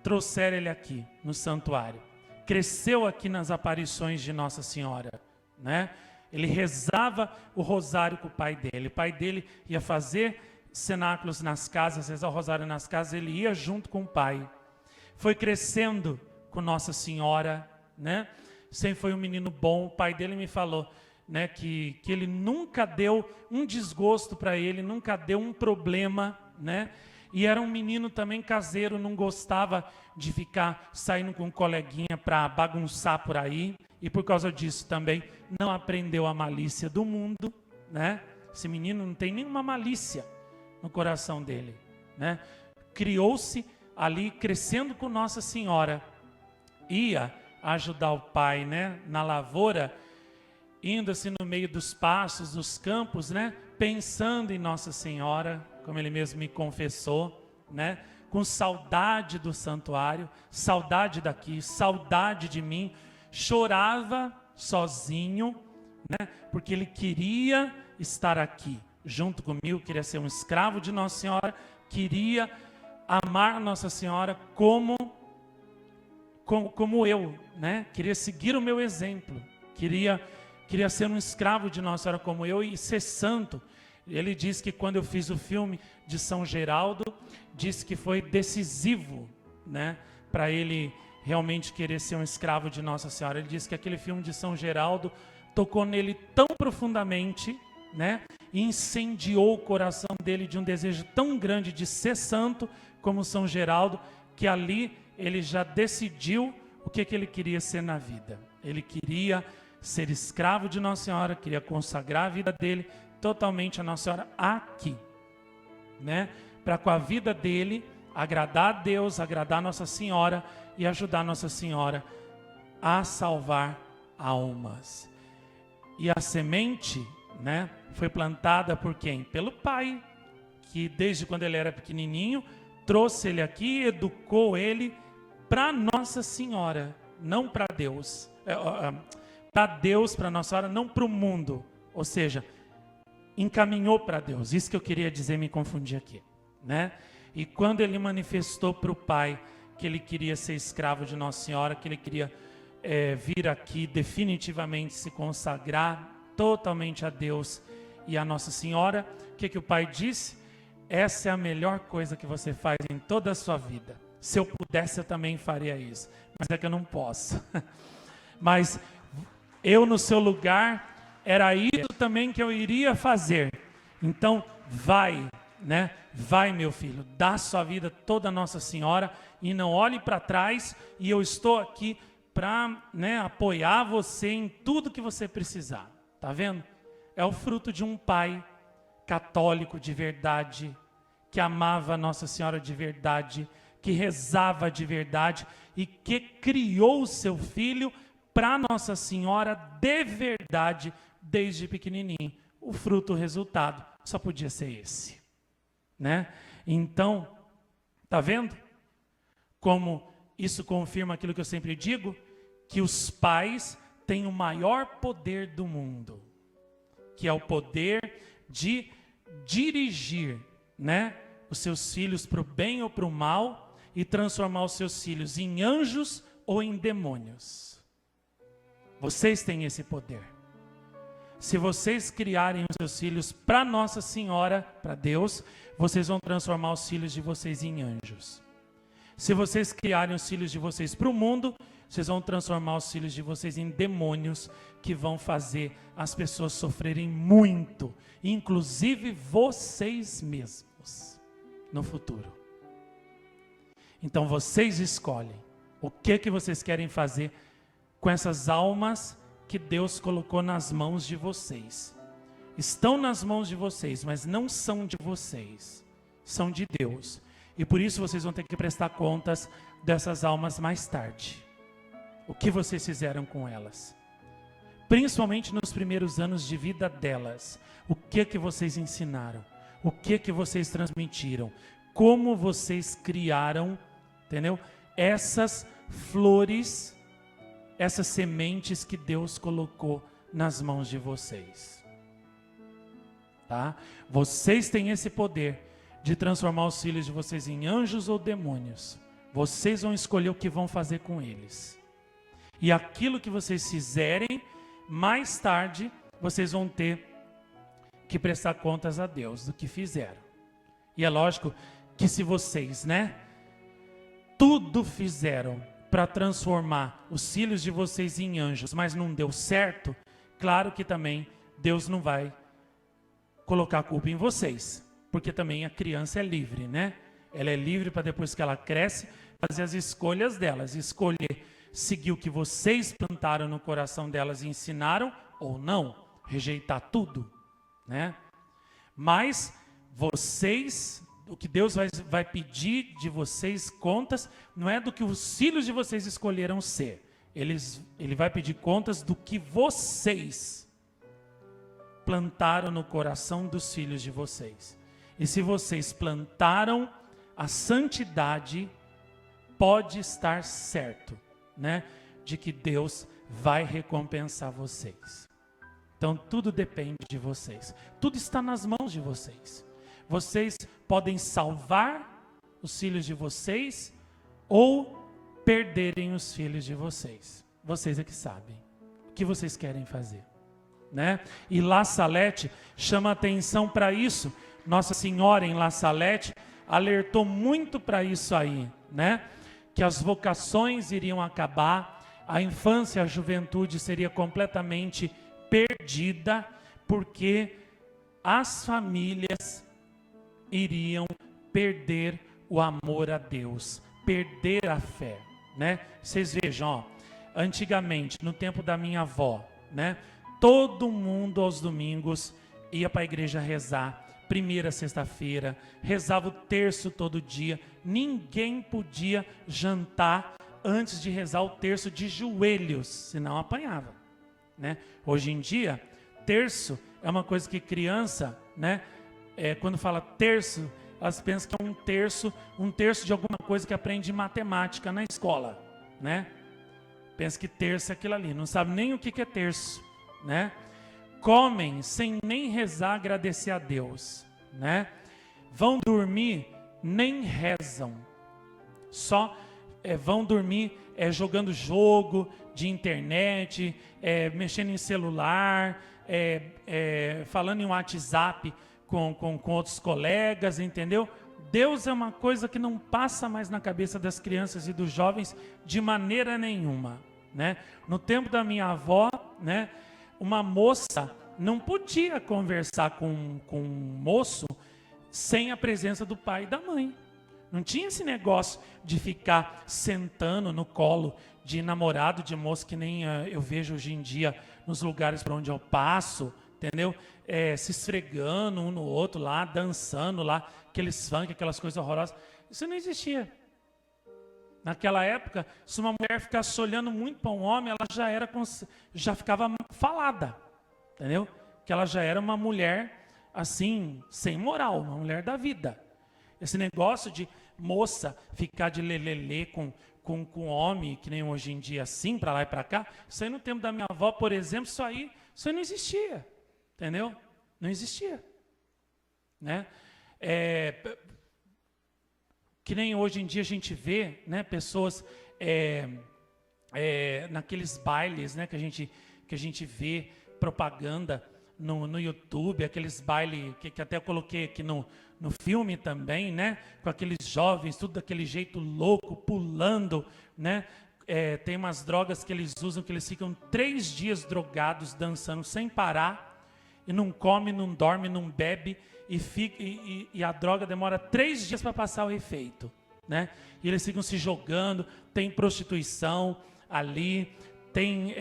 trouxeram ele aqui no santuário. Cresceu aqui nas aparições de Nossa Senhora, né? Ele rezava o rosário com o pai dele. O pai dele ia fazer cenáculos nas casas, rezar o rosário nas casas, ele ia junto com o pai. Foi crescendo com Nossa Senhora, né? Sempre foi um menino bom. O pai dele me falou, né, que ele nunca deu um desgosto para ele, nunca deu um problema, né? E era um menino também caseiro, não gostava de ficar saindo com um coleguinha para bagunçar por aí. E por causa disso também não aprendeu a malícia do mundo, né? Esse menino não tem nenhuma malícia no coração dele, né? Criou-se ali, crescendo com Nossa Senhora. Ia ajudar o pai, né, na lavoura, indo assim no meio dos pastos, dos campos, né, pensando em Nossa Senhora, como ele mesmo me confessou, né, com saudade do santuário, saudade daqui, saudade de mim, chorava sozinho, né, porque ele queria estar aqui, junto comigo, queria ser um escravo de Nossa Senhora, queria amar Nossa Senhora como eu, né? Queria seguir o meu exemplo, queria ser um escravo de Nossa Senhora como eu e ser santo. Ele diz que quando eu fiz o filme de São Geraldo, disse que foi decisivo, né? Para ele realmente querer ser um escravo de Nossa Senhora. Ele disse que aquele filme de São Geraldo tocou nele tão profundamente, né? E incendiou o coração dele de um desejo tão grande de ser santo como São Geraldo, que ali ele já decidiu o que ele queria ser na vida. Ele queria ser escravo de Nossa Senhora, queria consagrar a vida dele totalmente a Nossa Senhora aqui, né? Para com a vida dele agradar a Deus, agradar Nossa Senhora e ajudar Nossa Senhora a salvar almas. E a semente, né, foi plantada por quem? Pelo pai, que desde quando ele era pequenininho, trouxe ele aqui, educou ele para Nossa Senhora, não para Deus. Para Deus, para Nossa Senhora, não para o mundo. Ou seja, encaminhou para Deus. Isso que eu queria dizer, me confundi aqui, né? E quando ele manifestou para o pai que ele queria ser escravo de Nossa Senhora, que ele queria vir aqui definitivamente se consagrar totalmente a Deus e a Nossa Senhora, o que o pai disse? Essa é a melhor coisa que você faz em toda a sua vida. Se eu pudesse, eu também faria isso. Mas é que eu não posso. Mas eu, no seu lugar, era isso também que eu iria fazer. Então, vai, né? Vai, meu filho, dá sua vida toda a Nossa Senhora e não olhe para trás. E eu estou aqui para, né, apoiar você em tudo que você precisar. Tá vendo? É o fruto de um pai católico de verdade, que amava Nossa Senhora de verdade, que rezava de verdade e que criou o seu filho para Nossa Senhora de verdade desde pequenininho. O fruto, o resultado, só podia ser esse, né? Então, tá vendo como isso confirma aquilo que eu sempre digo, que os pais têm o maior poder do mundo, que é o poder de dirigir, né, os seus filhos para o bem ou para o mal e transformar os seus filhos em anjos ou em demônios. Vocês têm esse poder. Se vocês criarem os seus filhos para Nossa Senhora, para Deus, vocês vão transformar os filhos de vocês em anjos. Se vocês criarem os filhos de vocês para o mundo, vocês vão transformar os filhos de vocês em demônios que vão fazer as pessoas sofrerem muito, inclusive vocês mesmos, no futuro. Então vocês escolhem o que vocês querem fazer com essas almas que Deus colocou nas mãos de vocês. Estão nas mãos de vocês, mas não são de vocês, são de Deus. E por isso vocês vão ter que prestar contas dessas almas mais tarde. O que vocês fizeram com elas? Principalmente nos primeiros anos de vida delas. O que vocês ensinaram? O que vocês transmitiram? Como vocês criaram, entendeu? Essas flores, essas sementes que Deus colocou nas mãos de vocês. Tá? Vocês têm esse poder de transformar os filhos de vocês em anjos ou demônios. Vocês vão escolher o que vão fazer com eles. E aquilo que vocês fizerem, mais tarde, vocês vão ter que prestar contas a Deus do que fizeram. E é lógico que se vocês, né, tudo fizeram para transformar os filhos de vocês em anjos, mas não deu certo, claro que também Deus não vai colocar a culpa em vocês, porque também a criança é livre, né? Ela é livre para depois que ela cresce, fazer as escolhas delas, escolher seguir o que vocês plantaram no coração delas e ensinaram, ou não, rejeitar tudo, né? Mas vocês, o que Deus vai pedir de vocês contas, não é do que os filhos de vocês escolheram ser. Ele vai pedir contas do que vocês plantaram no coração dos filhos de vocês. E se vocês plantaram a santidade, pode estar certo, né, de que Deus vai recompensar vocês. Então tudo depende de vocês. Tudo está nas mãos de vocês. Vocês podem salvar os filhos de vocês ou perderem os filhos de vocês. Vocês é que sabem o que vocês querem fazer, né? E La Salette chama atenção para isso. Nossa Senhora em La Salette alertou muito para isso aí, né? que as vocações iriam acabar, a infância e a juventude seria completamente perdida, porque as famílias iriam perder o amor a Deus, perder a fé, né? Vocês vejam, ó, antigamente, no tempo da minha avó, né? Todo mundo aos domingos ia para a igreja rezar, primeira sexta-feira, rezava o terço todo dia, ninguém podia jantar antes de rezar o terço de joelhos, senão apanhava, né? Hoje em dia, terço é uma coisa que criança, né? Quando fala terço, elas pensam que é um terço de alguma coisa que aprende matemática na escola, né? Pensa que terço é aquilo ali, não sabe nem o que é terço, né? Comem sem nem rezar, agradecer a Deus, né? Vão dormir, nem rezam, só vão dormir jogando jogo de internet, mexendo em celular, falando em WhatsApp com outros colegas, entendeu? Deus é uma coisa que não passa mais na cabeça das crianças e dos jovens de maneira nenhuma, né? No tempo da minha avó, né, uma moça não podia conversar com um moço sem a presença do pai e da mãe. Não tinha esse negócio de ficar sentando no colo de namorado de moço, que nem eu vejo hoje em dia nos lugares por onde eu passo, entendeu? Se esfregando um no outro lá, dançando lá, aqueles funk, aquelas coisas horrorosas. Isso não existia. Naquela época, se uma mulher ficasse olhando muito para um homem, ela já ficava falada, entendeu? Que ela já era uma mulher, assim, sem moral, uma mulher da vida. Esse negócio de moça ficar de lelelê com homem, que nem hoje em dia, assim, para lá e para cá, isso aí no tempo da minha avó, por exemplo, isso aí não existia. Entendeu? Não existia, né? Que nem hoje em dia a gente vê, né, pessoas naqueles bailes, né, que a gente vê propaganda no YouTube, aqueles bailes que até eu coloquei aqui no filme também, né, com aqueles jovens, tudo daquele jeito louco, pulando, né? Tem umas drogas que eles usam, que eles ficam 3 dias dançando sem parar, e não come, não dorme, não bebe, e a droga demora 3 dias para passar o efeito, né? E eles ficam se jogando, tem prostituição ali, tem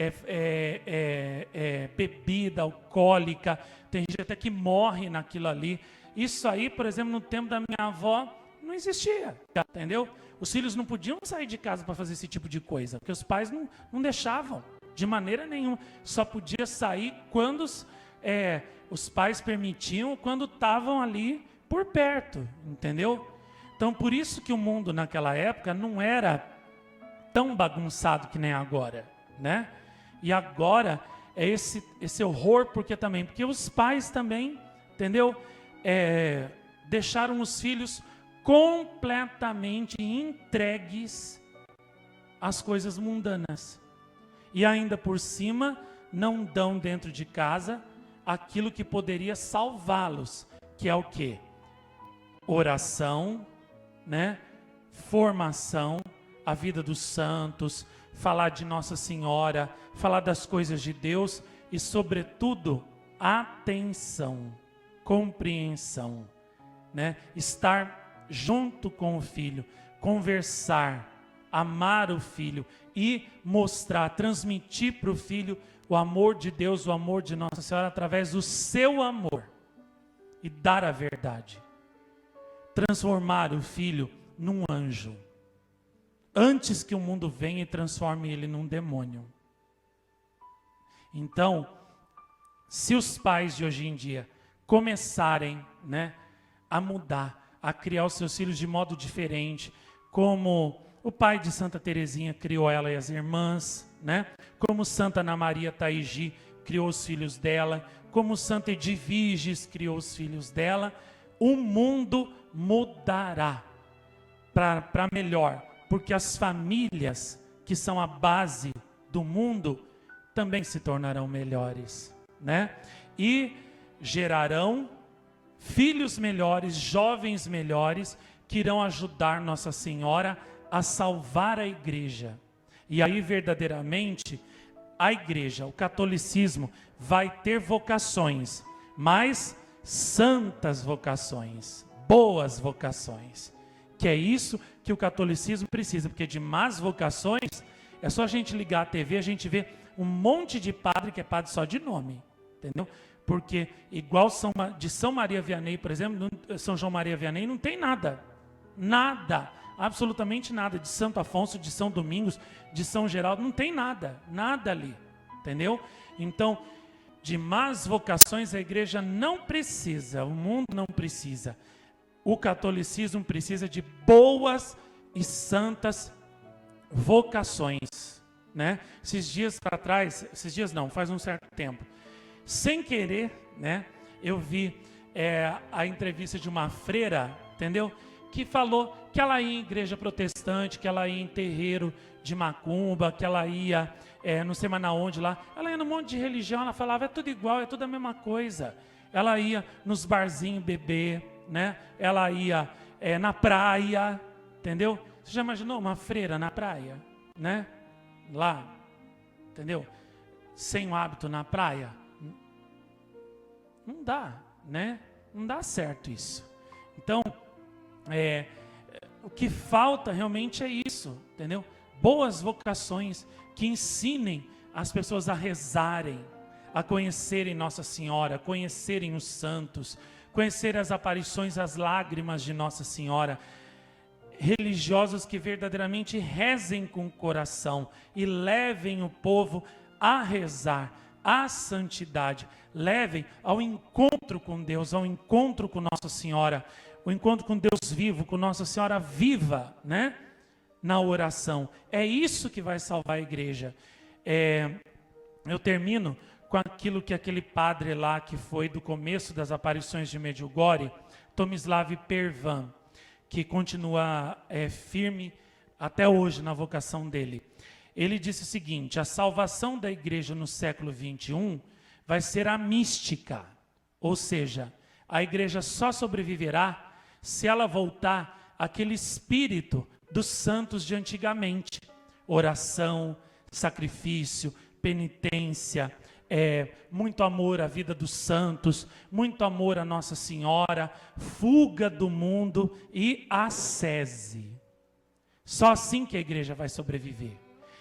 bebida alcoólica, tem gente até que morre naquilo ali. Isso aí, por exemplo, no tempo da minha avó, não existia, entendeu? Os filhos não podiam sair de casa para fazer esse tipo de coisa, porque os pais não deixavam, de maneira nenhuma. Só podia sair quando os pais permitiam, quando estavam ali por perto, entendeu? Então, por isso que o mundo naquela época não era tão bagunçado que nem agora, né? E agora é esse horror, porque os pais também, entendeu? Deixaram os filhos completamente entregues às coisas mundanas. E ainda por cima, não dão dentro de casa aquilo que poderia salvá-los, que é o quê? Oração, né? Formação, a vida dos santos, falar de Nossa Senhora, falar das coisas de Deus e, sobretudo, atenção, compreensão, né? Estar junto com o filho, conversar, amar o filho e mostrar, transmitir para o filho o amor de Deus, o amor de Nossa Senhora através do seu amor e dar a verdade. Transformar o filho num anjo, antes que o mundo venha e transforme ele num demônio. Então, se os pais de hoje em dia começarem, né, a mudar, a criar os seus filhos de modo diferente, como o pai de Santa Teresinha criou ela e as irmãs, né? Como Santa Ana Maria Taigi criou os filhos dela, como Santa Edviges criou os filhos dela, o mundo mudará para melhor, porque as famílias que são a base do mundo também se tornarão melhores, né? E gerarão filhos melhores, jovens melhores, que irão ajudar Nossa Senhora a salvar a igreja. E aí verdadeiramente a igreja, o catolicismo, vai ter vocações, mas santas vocações, boas vocações. Que é isso que o catolicismo precisa, porque de más vocações, é só a gente ligar a TV, a gente vê um monte de padre que é padre só de nome, entendeu? Porque igual de São Maria Vianney, por exemplo, São João Maria Vianney não tem nada, nada, absolutamente nada. De Santo Afonso, de São Domingos, de São Geraldo, não tem nada, nada ali, entendeu? Então, de más vocações a igreja não precisa, o mundo não precisa. O catolicismo precisa de boas e santas vocações, né? Esses dias para trás, esses dias não, faz um certo tempo, sem querer, né? Eu vi a entrevista de uma freira, entendeu? Que falou que ela ia em igreja protestante, que ela ia em terreiro de macumba, que ela ia, não sei mais na onde lá, ela ia num monte de religião, ela falava, é tudo igual, é tudo a mesma coisa. Ela ia nos barzinhos beber, né? Ela ia na praia, entendeu? Você já imaginou uma freira na praia, né? Lá, entendeu? Sem o hábito na praia. Não dá, né? Não dá certo isso. Então, o que falta realmente é isso, entendeu? Boas vocações que ensinem as pessoas a rezarem, a conhecerem Nossa Senhora, a conhecerem os santos, conhecer as aparições, as lágrimas de Nossa Senhora. Religiosos que verdadeiramente rezem com o coração e levem o povo a rezar, à santidade, levem ao encontro com Deus, ao encontro com Nossa Senhora, o encontro com Deus vivo, com Nossa Senhora viva, né? Na oração. É isso que vai salvar a igreja. Eu termino com aquilo que aquele padre lá, que foi do começo das aparições de Medjugorje, Tomislav Pervan, que continua firme até hoje na vocação dele. Ele disse o seguinte: a salvação da igreja no século 21 vai ser a mística, ou seja, a igreja só sobreviverá se ela voltar àquele espírito dos santos de antigamente. Oração, sacrifício, penitência, muito amor à vida dos santos, muito amor a Nossa Senhora, fuga do mundo e ascese. Só assim que a igreja vai sobreviver.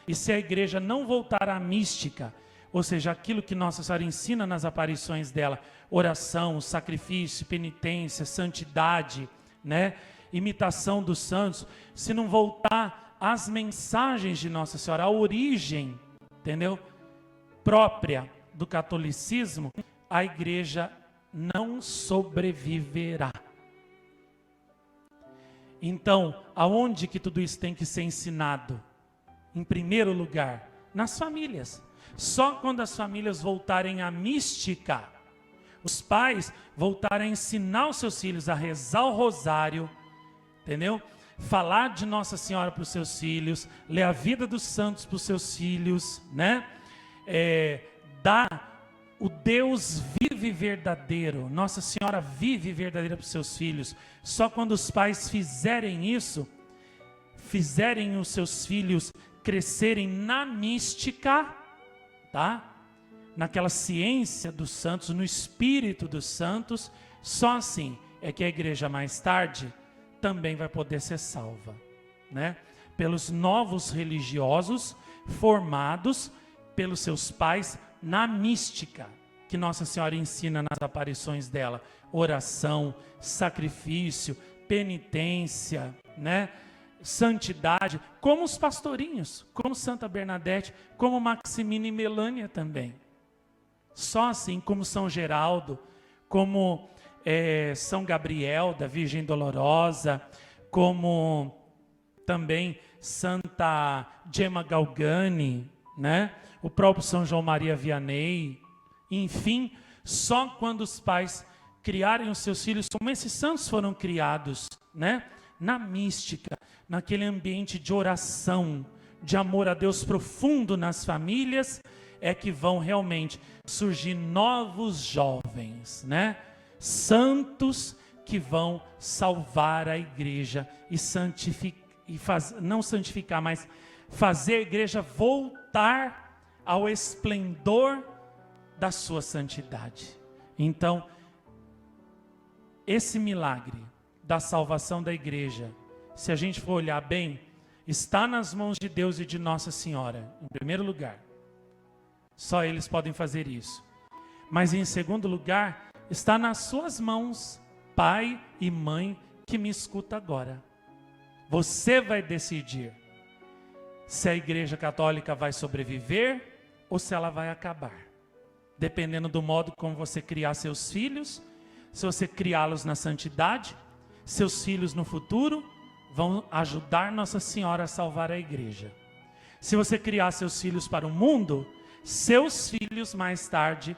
E se a igreja não voltar à mística, ou seja, aquilo que Nossa Senhora ensina nas aparições dela, oração, sacrifício, penitência, santidade, né? Imitação dos santos, se não voltar às mensagens de Nossa Senhora, a origem, entendeu? Própria do catolicismo, a igreja não sobreviverá. Então, aonde que tudo isso tem que ser ensinado? Em primeiro lugar, nas famílias. Só quando as famílias voltarem à mística, os pais voltarem a ensinar os seus filhos a rezar o rosário, entendeu? Falar de Nossa Senhora para os seus filhos, ler a vida dos santos para os seus filhos, né? Dar o Deus vive verdadeiro, Nossa Senhora vive verdadeira para os seus filhos. Só quando os pais fizerem isso, fizerem os seus filhos crescerem na mística, tá? Naquela ciência dos santos, no espírito dos santos, só assim é que a igreja mais tarde também vai poder ser salva, né? Pelos novos religiosos formados pelos seus pais na mística que Nossa Senhora ensina nas aparições dela: oração, sacrifício, penitência, né? Santidade, como os pastorinhos, como Santa Bernadette, como Maximina e Melânia também. Só assim, como São Geraldo, como São Gabriel da Virgem Dolorosa, como também Santa Gemma Galgani, né? O próprio São João Maria Vianney. Enfim, só quando os pais criarem os seus filhos, como esses santos foram criados, né? Na mística, naquele ambiente de oração, de amor a Deus profundo nas famílias, é que vão realmente surgir novos jovens, né? Santos que vão salvar a igreja não santificar, mas fazer a igreja voltar ao esplendor da sua santidade. Então, esse milagre da salvação da igreja, se a gente for olhar bem, está nas mãos de Deus e de Nossa Senhora, em primeiro lugar. Só eles podem fazer isso. Mas em segundo lugar, está nas suas mãos, pai e mãe que me escuta agora. Você vai decidir se a Igreja Católica vai sobreviver ou se ela vai acabar. Dependendo do modo como você criar seus filhos, se você criá-los na santidade, seus filhos no futuro vão ajudar Nossa Senhora a salvar a igreja. Se você criar seus filhos para o mundo, seus filhos mais tarde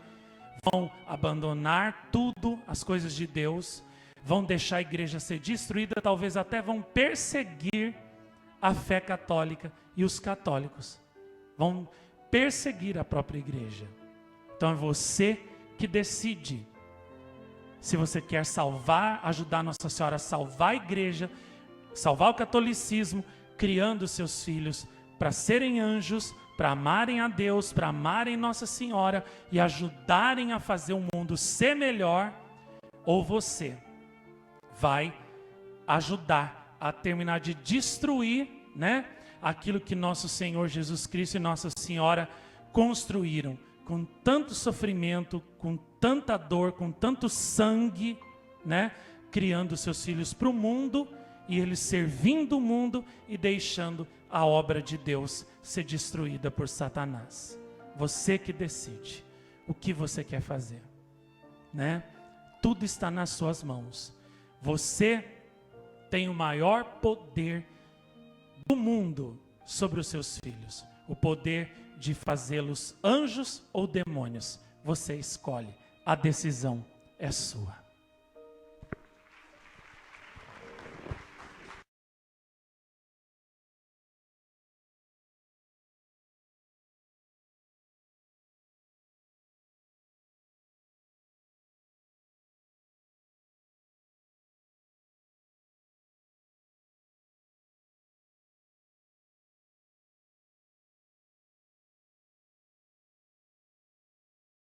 vão abandonar tudo, as coisas de Deus, vão deixar a igreja ser destruída, talvez até vão perseguir a fé católica e os católicos. Vão perseguir a própria igreja. Então é você que decide se você quer salvar, ajudar Nossa Senhora a salvar a igreja, salvar o catolicismo, criando seus filhos para serem anjos, para amarem a Deus, para amarem Nossa Senhora e ajudarem a fazer o mundo ser melhor, ou você vai ajudar a terminar de destruir, né, aquilo que nosso Senhor Jesus Cristo e Nossa Senhora construíram com tanto sofrimento, com tanta dor, com tanto sangue, né, criando seus filhos para o mundo e eles servindo o mundo e deixando a obra de Deus ser destruída por Satanás. Você que decide o que você quer fazer, né? Tudo está nas suas mãos. Você tem o maior poder do mundo sobre os seus filhos. O poder de fazê-los anjos ou demônios. Você escolhe. A decisão é sua.